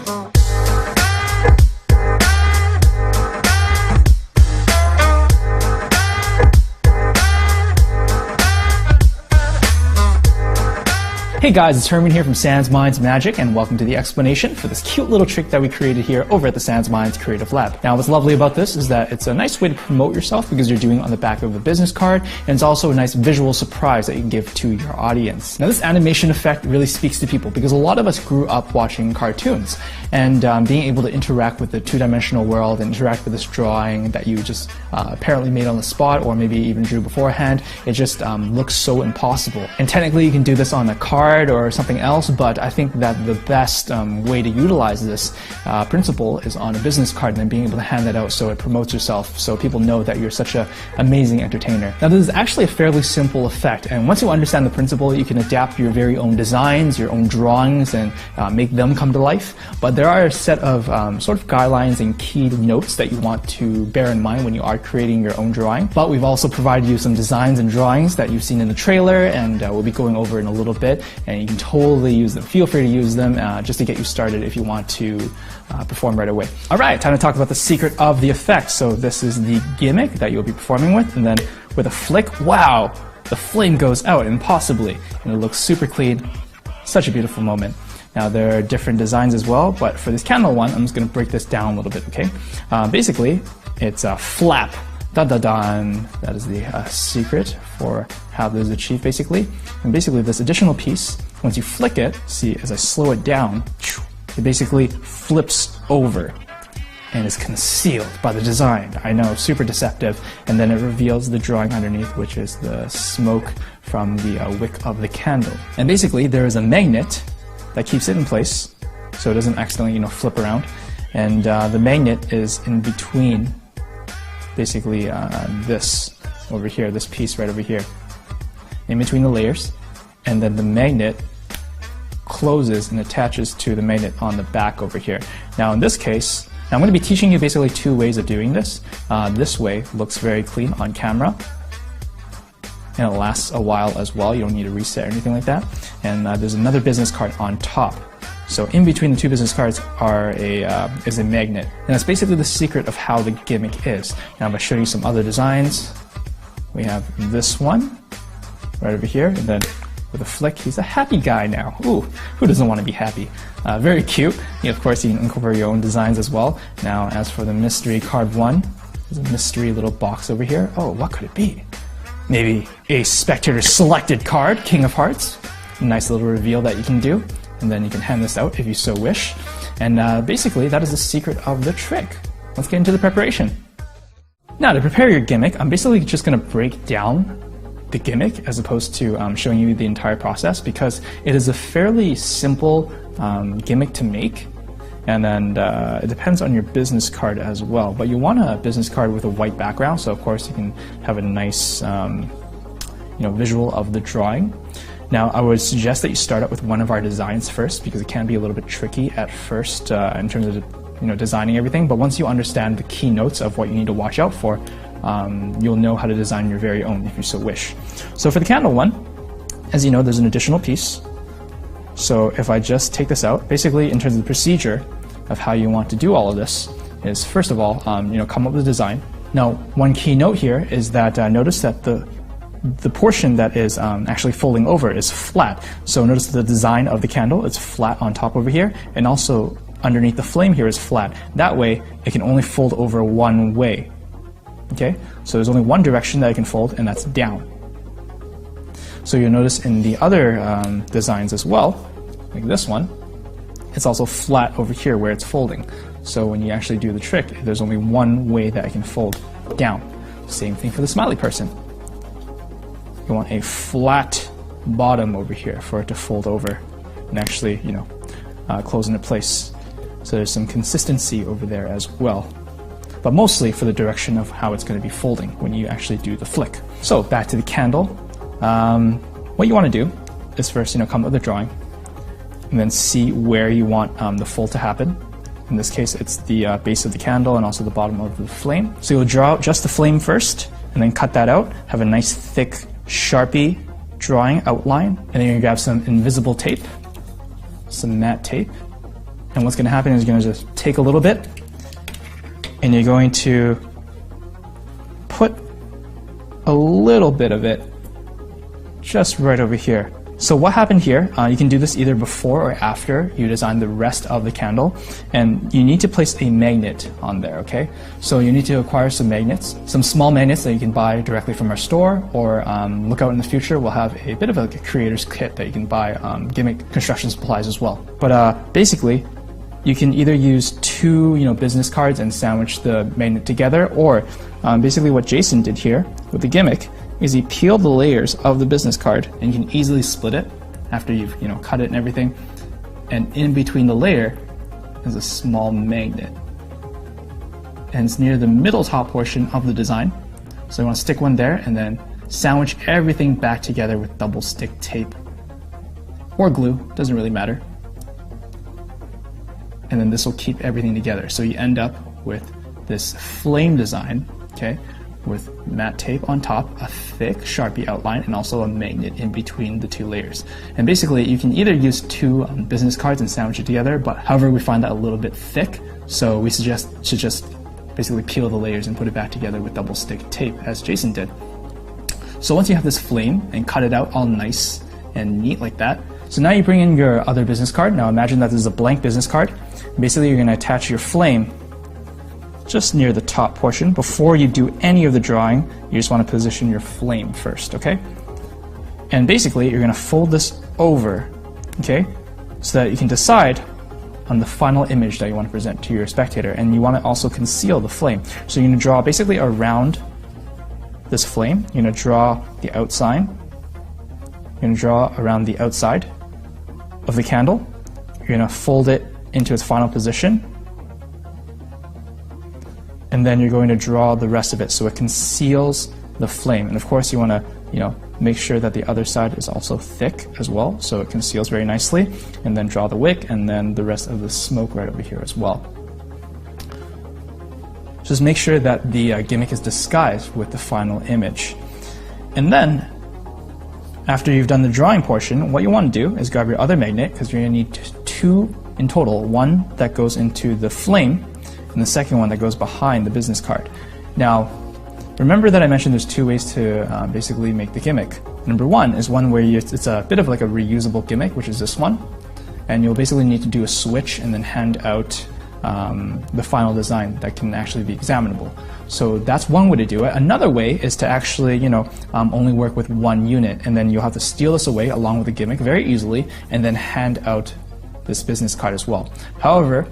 Hey guys, it's Herman here from Sans Minds Magic, and welcome to the explanation for this cute little trick that we created here over at the Sans Minds Creative Lab. Now, what's lovely about this is that it's a nice way to promote yourself because you're doing it on the back of a business card, and it's also a nice visual surprise that you can give to your audience. Now, this animation effect really speaks to people because a lot of us grew up watching cartoons, and being able to interact with the two-dimensional world and interact with this drawing that you just apparently made on the spot or maybe even drew beforehand, it just looks so impossible. And technically, you can do this on a card or something else, but I think that the best way to utilize this principle is on a business card and then being able to hand that out so it promotes yourself, so people know that you're such an amazing entertainer. Now, this is actually a fairly simple effect, and once you understand the principle, you can adapt your very own designs, your own drawings, and make them come to life. But there are a set of sort of guidelines and key notes that you want to bear in mind when you are creating your own drawing. But we've also provided you some designs and drawings that you've seen in the trailer, and we'll be going over in a little bit, and you can totally use them. Feel free to use them just to get you started if you want to perform right away. Alright, time to talk about the secret of the effect. So this is the gimmick that you'll be performing with, and then with a flick, wow, the flame goes out impossibly, and it looks super clean. Such a beautiful moment. Now, there are different designs as well, but for this candle one, I'm just going to break this down a little bit, okay? Basically, it's a flap. Dun-dun-dun. That is the secret for how this is achieved, basically. And basically, this additional piece, once you flick it, see, as I slow it down, it basically flips over and is concealed by the design. I know, super deceptive. And then it reveals the drawing underneath, which is the smoke from the wick of the candle. And basically, there is a magnet that keeps it in place, so it doesn't accidentally, flip around. And the magnet is in between, basically, this over here, this piece right over here, in between the layers. And then the magnet closes and attaches to the magnet on the back over here. Now, in this case, I'm going to be teaching you basically two ways of doing this. This way looks very clean on camera, and it lasts a while as well. You don't need to reset or anything like that. And there's another business card on top. So in between the two business cards is a magnet. And that's basically the secret of how the gimmick is. Now I'm going to show you some other designs. We have this one right over here, and then with a flick, he's a happy guy now. Ooh, who doesn't want to be happy? Very cute. Of course, you can incorporate your own designs as well. Now, as for the mystery card one, there's a mystery little box over here. Oh, what could it be? Maybe a spectator selected card, King of Hearts. A nice little reveal that you can do. And then you can hand this out if you so wish. And basically, that is the secret of the trick. Let's get into the preparation. Now, to prepare your gimmick, I'm basically just going to break down the gimmick as opposed to showing you the entire process, because it is a fairly simple gimmick to make. And then it depends on your business card as well. But you want a business card with a white background, so of course you can have a nice visual of the drawing. Now, I would suggest that you start out with one of our designs first, because it can be a little bit tricky at first in terms of designing everything. But once you understand the key notes of what you need to watch out for, you'll know how to design your very own if you so wish. So for the candle one, as you know, there's an additional piece. So if I just take this out, basically in terms of the procedure of how you want to do all of this is, first of all, come up with a design. Now, one key note here is that notice that the portion that is actually folding over is flat. So notice the design of the candle is flat on top over here, and also underneath the flame here is flat. That way, it can only fold over one way. Okay? So there's only one direction that it can fold, and that's down. So you'll notice in the other designs as well, like this one, it's also flat over here where it's folding. So when you actually do the trick, there's only one way that it can fold, down. Same thing for the smiley person. You want a flat bottom over here for it to fold over and actually, close into place. So there's some consistency over there as well. But mostly for the direction of how it's going to be folding when you actually do the flick. So back to the candle. What you want to do is first, come up with a drawing, and then see where you want the fold to happen. In this case, it's the base of the candle and also the bottom of the flame. So you'll draw out just the flame first, and then cut that out. Have a nice thick Sharpie drawing outline, and then you're going to grab some invisible tape, some matte tape, And what's going to happen is you're going to just take a little bit and you're going to put a little bit of it just right over here. So what happened here, you can do this either before or after you design the rest of the candle, and you need to place a magnet on there, okay? So you need to acquire some magnets, some small magnets that you can buy directly from our store, or look out in the future, we'll have a bit of a creator's kit that you can buy, gimmick construction supplies as well. But basically, you can either use two business cards and sandwich the magnet together, or basically what Jason did here with the gimmick is he peeled the layers of the business card, and you can easily split it after you've cut it and everything, and in between the layer is a small magnet, and it's near the middle top portion of the design. So you want to stick one there and then sandwich everything back together with double stick tape or glue, doesn't really matter, and then this will keep everything together. So you end up with this flame design, okay, with matte tape on top, a thick Sharpie outline, and also a magnet in between the two layers. And basically you can either use two business cards and sandwich it together, but however we find that a little bit thick, so we suggest to just basically peel the layers and put it back together with double stick tape as Jason did. So once you have this flame and cut it out all nice and neat like that, so now you bring in your other business card. Now imagine that this is a blank business card. Basically you're going to attach your flame just near the top portion. Before you do any of the drawing, you just want to position your flame first, okay? And basically, you're going to fold this over, okay? So that you can decide on the final image that you want to present to your spectator, and you want to also conceal the flame. So you're going to draw basically around this flame. You're going to draw the outside. You're going to draw around the outside of the candle. You're going to fold it into its final position, and then you're going to draw the rest of it so it conceals the flame. And of course you want to make sure that the other side is also thick as well, so it conceals very nicely, and then draw the wick and then the rest of the smoke right over here as well. Just make sure that the gimmick is disguised with the final image. And then after you've done the drawing portion, what you want to do is grab your other magnet, because you're going to need two in total, one that goes into the flame and the second one that goes behind the business card. Now, remember that I mentioned there's two ways to basically make the gimmick. Number one is one where it's a bit of like a reusable gimmick, which is this one, and you'll basically need to do a switch and then hand out the final design that can actually be examinable. So that's one way to do it. Another way is to actually, only work with one unit, and then you'll have to steal this away along with the gimmick very easily, and then hand out this business card as well. However,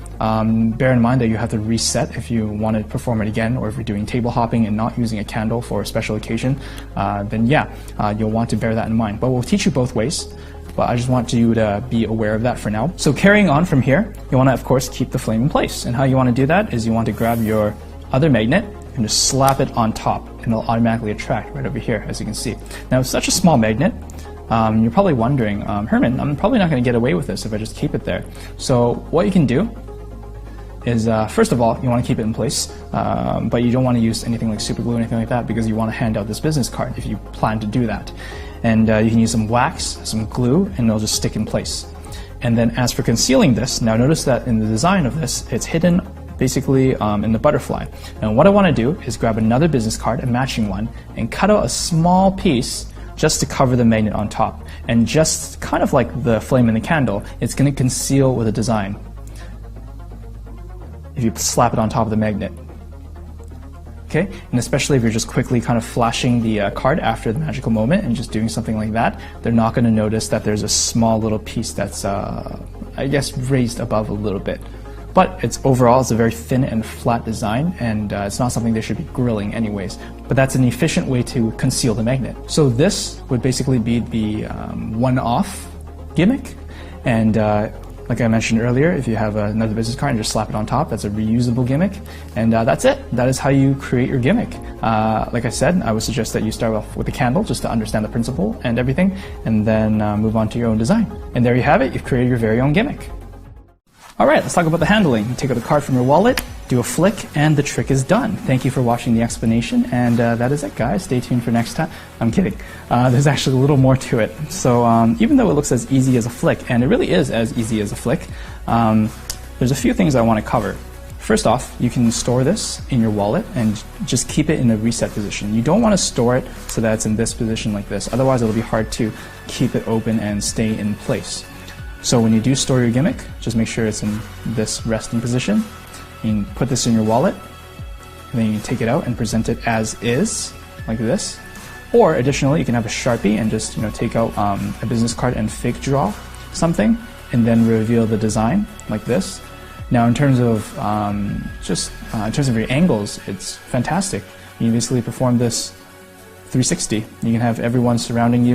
bear in mind that you have to reset if you want to perform it again, or if you're doing table hopping and not using a candle for a special occasion, then you'll want to bear that in mind. But we'll teach you both ways, but I just want you to be aware of that for now. So carrying on from here, you want to of course keep the flame in place, and how you want to do that is you want to grab your other magnet and just slap it on top, and it'll automatically attract right over here, as you can see. Now it's such a small magnet, you're probably wondering, Herman, I'm probably not going to get away with this if I just keep it there. So what you can do is, first of all, you want to keep it in place, but you don't want to use anything like super glue or anything like that, because you want to hand out this business card if you plan to do that. And you can use some wax, some glue, and it'll just stick in place. And then as for concealing this, now notice that in the design of this, it's hidden basically in the butterfly. And what I want to do is grab another business card, a matching one, and cut out a small piece just to cover the magnet on top. And just kind of like the flame in the candle, it's going to conceal with a design if you slap it on top of the magnet. Okay? And especially if you're just quickly kind of flashing the card after the magical moment and just doing something like that, they're not going to notice that there's a small little piece that's, I guess, raised above a little bit. But overall, it's a very thin and flat design, and it's not something they should be grilling anyways. But that's an efficient way to conceal the magnet. So this would basically be the one-off gimmick. And like I mentioned earlier, if you have another business card and just slap it on top, that's a reusable gimmick. And that's it. That is how you create your gimmick. Like I said, I would suggest that you start off with a candle just to understand the principle and everything, and then move on to your own design. And there you have it. You've created your very own gimmick. All right, let's talk about the handling. Take out the card from your wallet, do a flick, and the trick is done. Thank you for watching the explanation, and that is it, guys. Stay tuned for next time. I'm kidding. There's actually a little more to it. So even though it looks as easy as a flick, and it really is as easy as a flick, there's there's a few things I want to cover. First off, you can store this in your wallet and just keep it in a reset position. You don't want to store it so that it's in this position like this. Otherwise, it'll be hard to keep it open and stay in place. So when you do store your gimmick, just make sure it's in this resting position. You can put this in your wallet, and then you can take it out and present it as is, like this. Or additionally, you can have a Sharpie and just take out a business card and fake draw something, and then reveal the design like this. Now, in terms of in terms of your angles, it's fantastic. You can basically perform this 360. You can have everyone surrounding you.